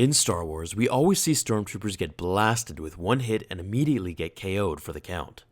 In Star Wars, we always see Stormtroopers get blasted with one hit and immediately get KO'd for the count.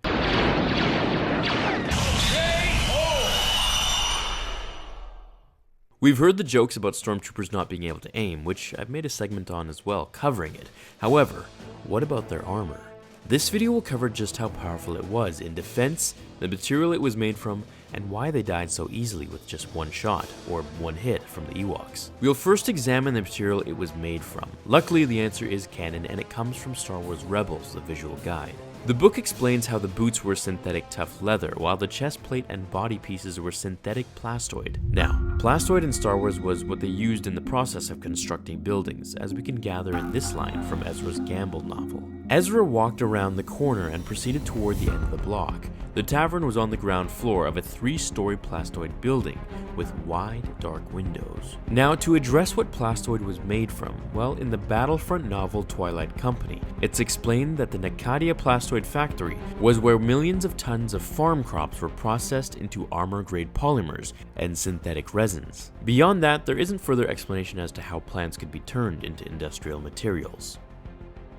We've heard the jokes about Stormtroopers not being able to aim, which I've made a segment on as well, covering it. However, what about their armor? This video will cover just how powerful it was in defense, the material it was made from, and why they died so easily with just one shot, or one hit from the Ewoks. We'll first examine the material it was made from. Luckily, the answer is canon, and it comes from Star Wars Rebels, the visual guide. The book explains how the boots were synthetic tough leather, while the chest plate and body pieces were synthetic plastoid. Now, plastoid in Star Wars was what they used in the process of constructing buildings, as we can gather in this line from Ezra's Gamble novel. Ezra walked around the corner and proceeded toward the end of the block. The tavern was on the ground floor of a 3-story plastoid building with wide, dark windows. Now, to address what plastoid was made from, well, in the Battlefront novel Twilight Company, it's explained that the Nakadia plastoid factory was where millions of tons of farm crops were processed into armor-grade polymers and synthetic resins. Beyond that, there isn't further explanation as to how plants could be turned into industrial materials.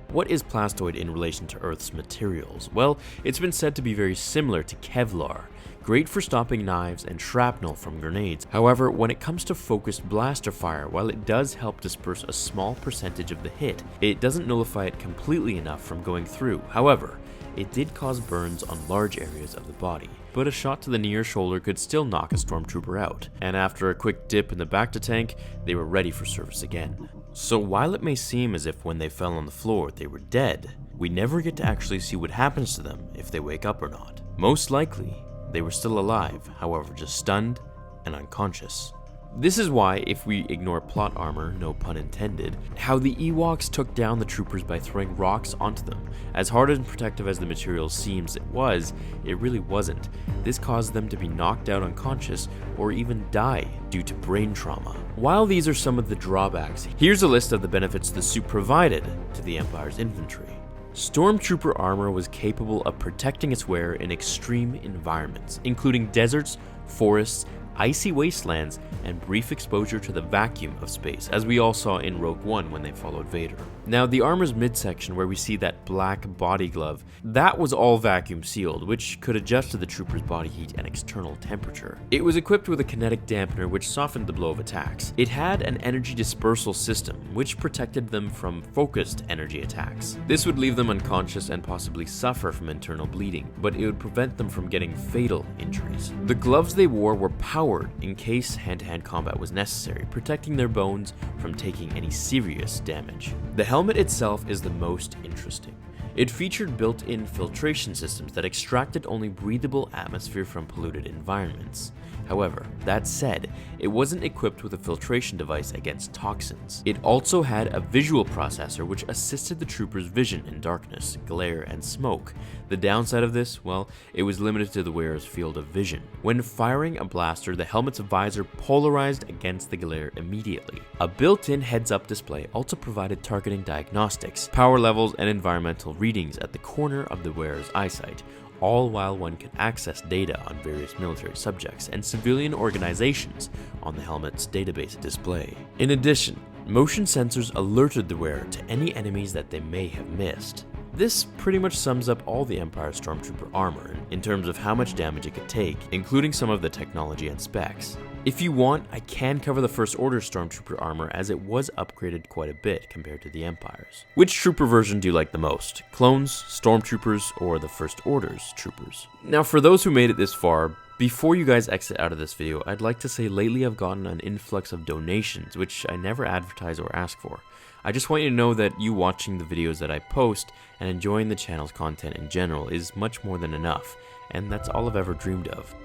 What is plastoid in relation to Earth's materials? Well, it's been said to be very similar to Kevlar, great for stopping knives and shrapnel from grenades. However, when it comes to focused blaster fire, while it does help disperse a small percentage of the hit, it doesn't nullify it completely enough from going through. However, it did cause burns on large areas of the body, but a shot to the knee or shoulder could still knock a Stormtrooper out, and after a quick dip in the bacta tank, they were ready for service again. So while it may seem as if when they fell on the floor they were dead, we never get to actually see what happens to them if they wake up or not. Most likely, they were still alive, however just stunned and unconscious. This is why, if we ignore plot armor, no pun intended, how the Ewoks took down the troopers by throwing rocks onto them. As hard and protective as the material seems it really wasn't. This caused them to be knocked out unconscious or even die due to brain trauma. While these are some of the drawbacks, here's a list of the benefits the suit provided to the Empire's infantry. Stormtrooper armor was capable of protecting its wearer in extreme environments, including deserts, forests, icy wastelands, and brief exposure to the vacuum of space, as we all saw in Rogue One when they followed Vader. Now, the armor's midsection, where we see that black body glove, that was all vacuum sealed, which could adjust to the trooper's body heat and external temperature. It was equipped with a kinetic dampener, which softened the blow of attacks. It had an energy dispersal system, which protected them from focused energy attacks. This would leave them unconscious and possibly suffer from internal bleeding, but it would prevent them from getting fatal injuries. The gloves they wore were powered in case hand-to-hand combat was necessary, protecting their bones from taking any serious damage. The helmet itself is the most interesting. It featured built-in filtration systems that extracted only breathable atmosphere from polluted environments. However, that said, it wasn't equipped with a filtration device against toxins. It also had a visual processor which assisted the trooper's vision in darkness, glare, and smoke. The downside of this, well, it was limited to the wearer's field of vision. When firing a blaster, the helmet's visor polarized against the glare immediately. A built-in heads-up display also provided targeting diagnostics, power levels, and environmental readings at the corner of the wearer's eyesight, all while one could access data on various military subjects and civilian organizations on the helmet's database display. In addition, motion sensors alerted the wearer to any enemies that they may have missed. This pretty much sums up all the Empire Stormtrooper armor in terms of how much damage it could take, including some of the technology and specs. If you want, I can cover the First Order Stormtrooper armor, as it was upgraded quite a bit compared to the Empire's. Which trooper version do you like the most? Clones, Stormtroopers, or the First Order's troopers? Now, for those who made it this far, before you guys exit out of this video, I'd like to say lately I've gotten an influx of donations, which I never advertise or ask for. I just want you to know that you watching the videos that I post and enjoying the channel's content in general is much more than enough, and that's all I've ever dreamed of.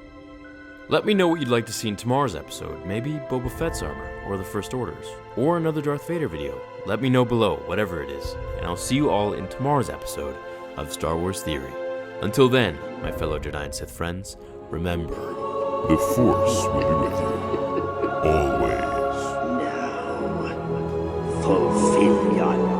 Let me know what you'd like to see in tomorrow's episode, maybe Boba Fett's armor, or the First Orders, or another Darth Vader video. Let me know below, whatever it is, and I'll see you all in tomorrow's episode of Star Wars Theory. Until then, my fellow Jedi and Sith friends, remember, the Force will be with you, always. Now, fulfill your